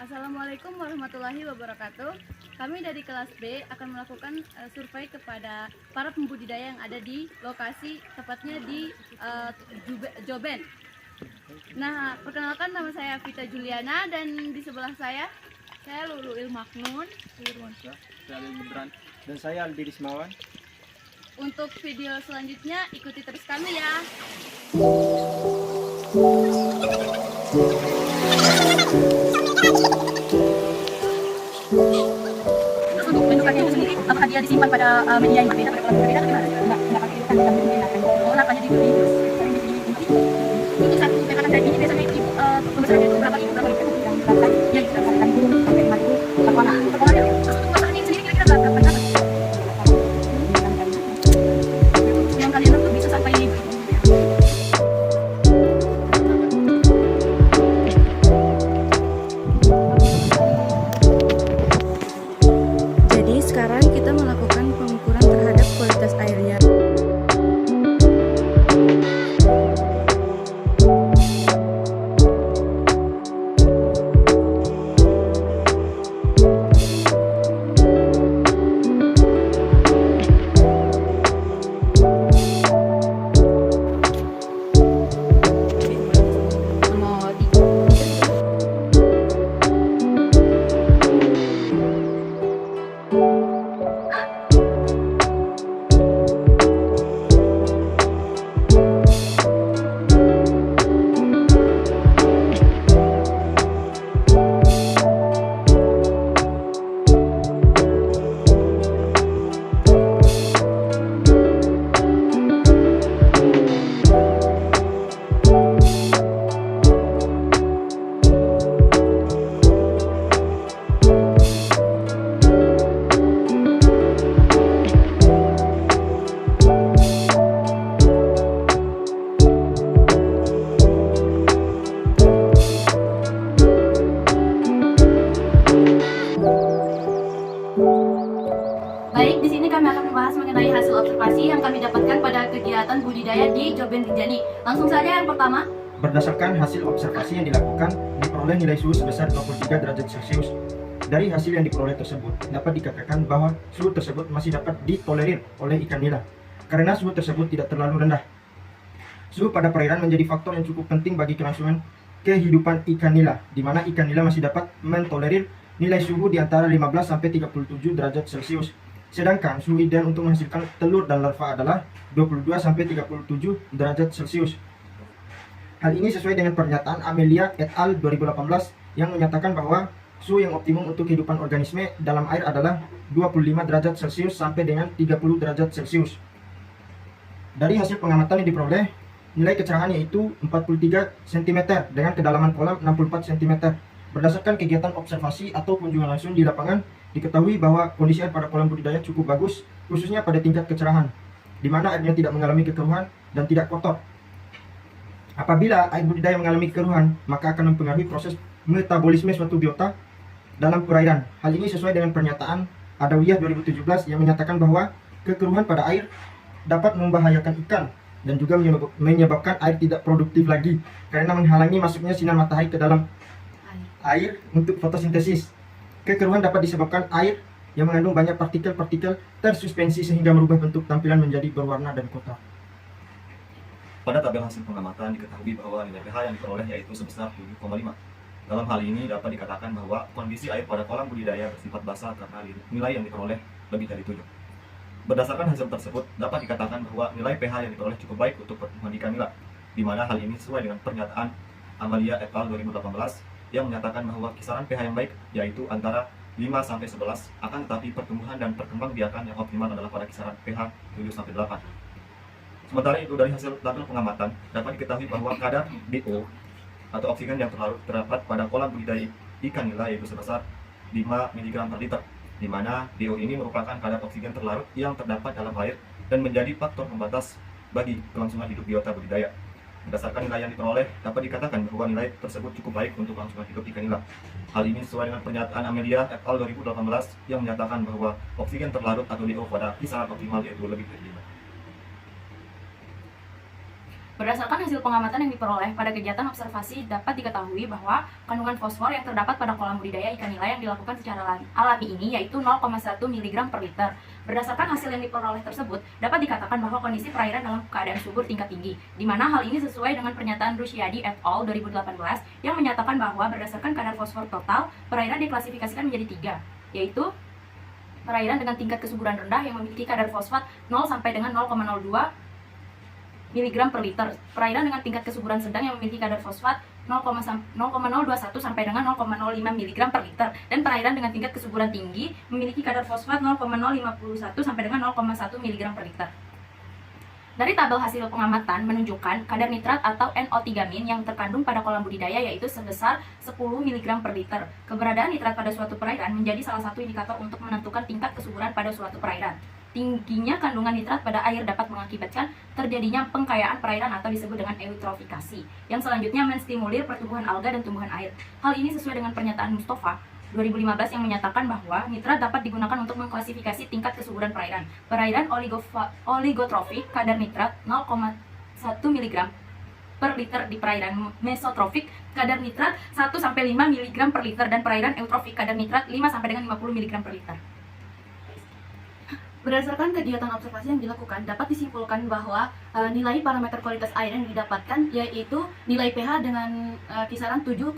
Assalamualaikum warahmatullahi wabarakatuh. Kami dari kelas B akan melakukan survei kepada para pembudidaya yang ada di lokasi, tepatnya di Joben. Nah, perkenalkan, nama saya Vita Juliana dan di sebelah saya Luluil Maknun, saya Alil Gibran, dan saya Aldi Rismawan. Untuk video selanjutnya ikuti terus kami ya. Terus untuk bentukannya itu sendiri, apakah dia disimpan pada media yang berbeda, pada kolam berbeda atau gimana? Enggak pakai itu kan dalam bentuk media. Oh, nakanya dibeli terus sering disimpan. Untuk satu petakan kayak gini biasanya itu pembesarannya itu berapa ribu yang berapa kali? Ya, bisa kali burung sampai 5.000 per kolam. Per kolam ya. Terus untuk pemasarannya sendiri kira-kira berapa? Yang kalian tuh bisa sampai 1.000. Jadi sekarang kita melakukan pengukuran terhadap kualitas airnya. Baik, di sini kami akan membahas mengenai hasil observasi yang kami dapatkan pada kegiatan budidaya di Joben Rinjani. Langsung saja yang pertama. Berdasarkan hasil observasi yang dilakukan, diperoleh nilai suhu sebesar 23 derajat Celcius. Dari hasil yang diperoleh tersebut, dapat dikatakan bahwa suhu tersebut masih dapat ditolerir oleh ikan nila, karena suhu tersebut tidak terlalu rendah. Suhu pada perairan menjadi faktor yang cukup penting bagi kelangsungan kehidupan ikan nila, di mana ikan nila masih dapat mentolerir nilai suhu di antara 15-37 derajat Celcius. Sedangkan suhu ideal untuk menghasilkan telur dan larva adalah 22-37 derajat Celcius. Hal ini sesuai dengan pernyataan Amelia et al. 2018 yang menyatakan bahwa suhu yang optimum untuk kehidupan organisme dalam air adalah 25 derajat Celcius sampai dengan 30 derajat Celcius. Dari hasil pengamatan yang diperoleh, nilai kecerahan yaitu 43 cm dengan kedalaman kolam 64 cm. Berdasarkan kegiatan observasi atau kunjungan langsung di lapangan, diketahui bahwa kondisi air pada kolam budidaya cukup bagus, khususnya pada tingkat kecerahan, di mana airnya tidak mengalami kekeruhan dan tidak kotor. Apabila air budidaya mengalami kekeruhan, maka akan mempengaruhi proses metabolisme suatu biota dalam perairan. Hal ini sesuai dengan pernyataan Adawiyah 2017 yang menyatakan bahwa kekeruhan pada air dapat membahayakan ikan dan juga menyebabkan air tidak produktif lagi karena menghalangi masuknya sinar matahari ke dalam air untuk fotosintesis. Kekeruhan dapat disebabkan air yang mengandung banyak partikel-partikel tersuspensi sehingga merubah bentuk tampilan menjadi berwarna dan kotor. Pada tabel hasil pengamatan diketahui bahwa nilai pH yang diperoleh yaitu sebesar 7,5. Dalam hal ini dapat dikatakan bahwa kondisi air pada kolam budidaya bersifat basah karena nilai yang diperoleh lebih dari 7. Berdasarkan hasil tersebut, dapat dikatakan bahwa nilai pH yang diperoleh cukup baik untuk pertumbuhan ikan nila, di mana hal ini sesuai dengan pernyataan Amelia et al. 2018 yang menyatakan bahwa kisaran pH yang baik yaitu antara 5-11, akan tetapi pertumbuhan dan perkembangbiakan yang optimal adalah pada kisaran pH 7-8. Sementara itu, dari hasil tabel pengamatan dapat diketahui bahwa kadar DO atau oksigen yang terdapat pada kolam budidaya ikan nila yaitu sebesar 5 mg per liter, di mana DO ini merupakan kadar oksigen terlarut yang terdapat dalam air dan menjadi faktor pembatas bagi kelangsungan hidup biota budidaya. Berdasarkan nilai yang diperoleh, dapat dikatakan bahwa nilai tersebut cukup baik untuk kelangsungan hidup ikan nila. Hal ini sesuai dengan pernyataan Amelia et al. 2018 yang menyatakan bahwa oksigen terlarut atau DO pada kisaran optimal yaitu lebih dari 5. Berdasarkan hasil pengamatan yang diperoleh pada kegiatan observasi, dapat diketahui bahwa kandungan fosfor yang terdapat pada kolam budidaya ikan nila yang dilakukan secara alami ini yaitu 0,1 mg per liter. Berdasarkan hasil yang diperoleh tersebut, dapat dikatakan bahwa kondisi perairan dalam keadaan subur tingkat tinggi, di mana hal ini sesuai dengan pernyataan Rushyadi et al. 2018 yang menyatakan bahwa berdasarkan kadar fosfor total, perairan diklasifikasikan menjadi 3, yaitu perairan dengan tingkat kesuburan rendah yang memiliki kadar fosfat 0 sampai dengan 0,02 mg per liter, perairan dengan tingkat kesuburan sedang yang memiliki kadar fosfat 0,021 sampai dengan 0,05 mg per liter, dan perairan dengan tingkat kesuburan tinggi memiliki kadar fosfat 0,051 sampai dengan 0,1 mg per liter. Dari tabel hasil pengamatan menunjukkan kadar nitrat atau NO3- yang terkandung pada kolam budidaya yaitu sebesar 10 mg per liter. Keberadaan nitrat pada suatu perairan menjadi salah satu indikator untuk menentukan tingkat kesuburan pada suatu perairan. Tingginya kandungan nitrat pada air dapat mengakibatkan terjadinya pengkayaan perairan atau disebut dengan eutrofikasi, yang selanjutnya menstimulir pertumbuhan alga dan tumbuhan air. Hal ini sesuai dengan pernyataan Mustafa 2015 yang menyatakan bahwa nitrat dapat digunakan untuk mengklasifikasi tingkat kesuburan perairan. Perairan oligotrofik kadar nitrat 0,1 mg per liter di perairan mesotrofik kadar nitrat 1-5 mg per liter, dan perairan eutrofik kadar nitrat 5-50 mg per liter. Berdasarkan kegiatan observasi yang dilakukan, dapat disimpulkan bahwa nilai parameter kualitas air yang didapatkan yaitu nilai pH dengan kisaran 7,5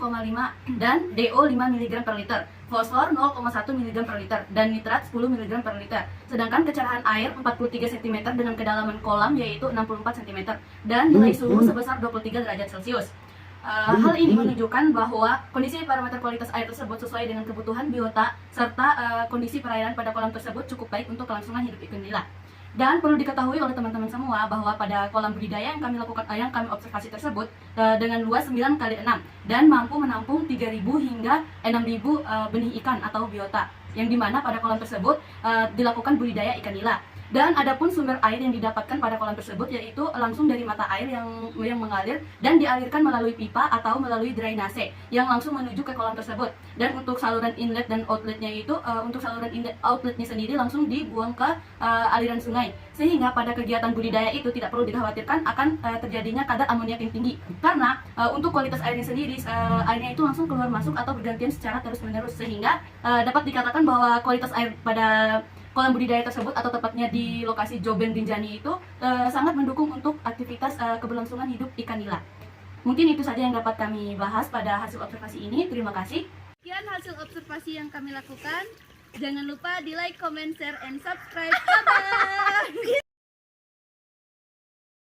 dan DO 5 mg per liter, fosfor 0,1 mg per liter, dan nitrat 10 mg per liter. Sedangkan kecerahan air 43 cm dengan kedalaman kolam yaitu 64 cm, dan nilai suhu sebesar 23 derajat Celcius. Hal ini menunjukkan bahwa kondisi parameter kualitas air tersebut sesuai dengan kebutuhan biota serta kondisi perairan pada kolam tersebut cukup baik untuk kelangsungan hidup ikan nila. Dan perlu diketahui oleh teman-teman semua bahwa pada kolam budidaya yang kami lakukan, yang kami observasi tersebut dengan luas 9x6 dan mampu menampung 3.000 hingga 6.000 benih ikan atau biota, yang dimana pada kolam tersebut dilakukan budidaya ikan nila. Dan adapun sumber air yang didapatkan pada kolam tersebut yaitu langsung dari mata air yang mengalir dan dialirkan melalui pipa atau melalui drainase yang langsung menuju ke kolam tersebut. Dan untuk saluran inlet dan outletnya itu, untuk saluran inlet outletnya sendiri langsung dibuang ke aliran sungai, sehingga pada kegiatan budidaya itu tidak perlu dikhawatirkan akan terjadinya kadar amoniak yang tinggi, karena untuk kualitas airnya sendiri, airnya itu langsung keluar masuk atau bergantian secara terus-menerus, sehingga dapat dikatakan bahwa kualitas air pada kolam budidaya tersebut atau tepatnya di lokasi Joben Rinjani itu sangat mendukung untuk aktivitas keberlangsungan hidup ikan nila. Mungkin itu saja yang dapat kami bahas pada hasil observasi ini. Terima kasih. Sekian hasil observasi yang kami lakukan. Jangan lupa di like, comment, share, and subscribe. Bye-bye.